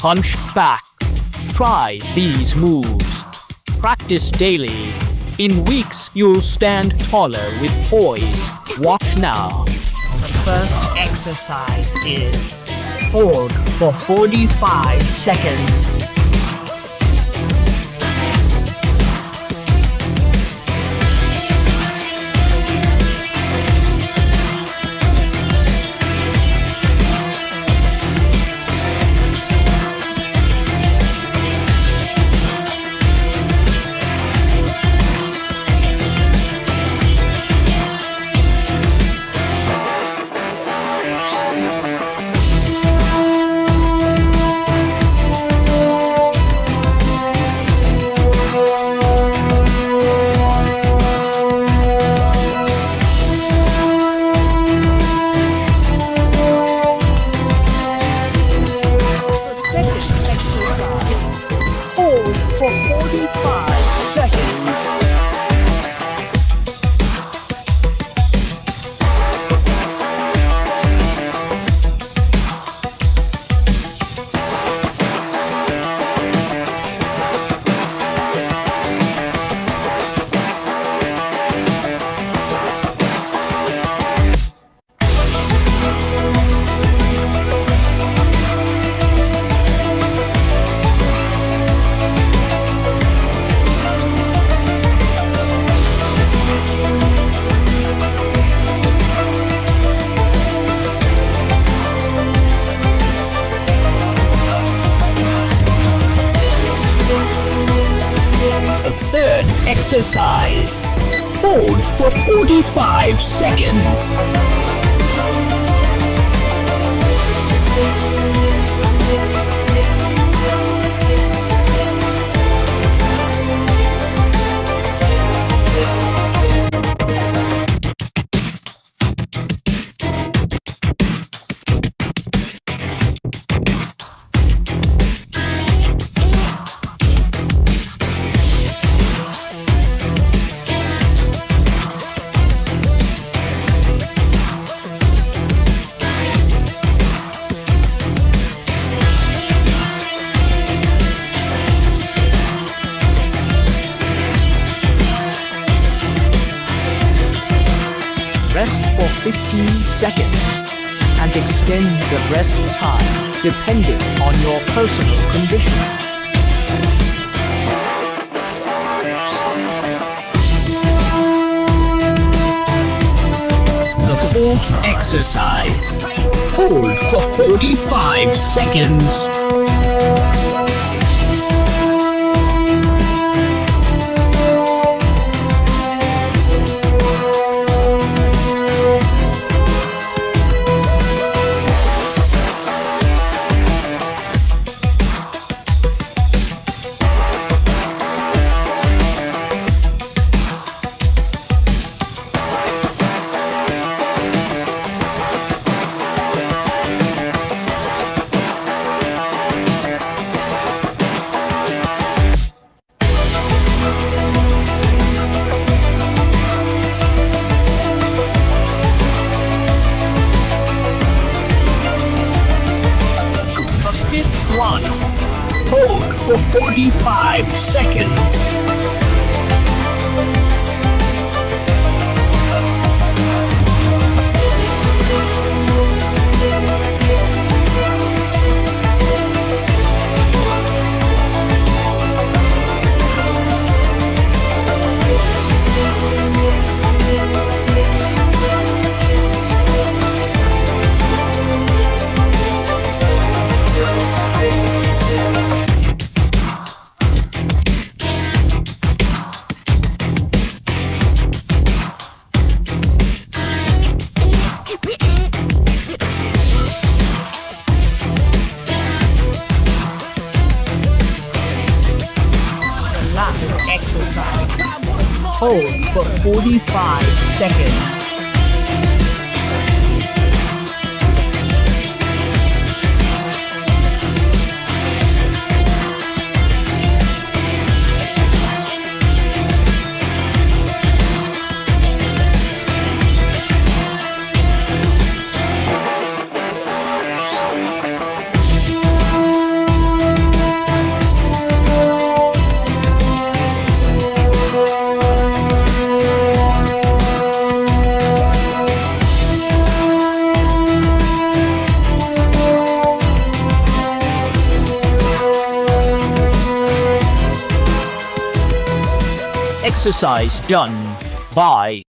hunched back. Try these moves. Practice daily. In weeks, you'll stand taller with poise. Watch now. The first exercise is hold for 45 seconds. For 45 seconds. Third exercise. Hold for 45 seconds. Rest for 15 seconds and extend the rest time depending on your personal condition. The fourth exercise. Hold for 45 seconds. One. Hold for 45 seconds. Exercise. Hold for 45 seconds. Exercise done. Bye.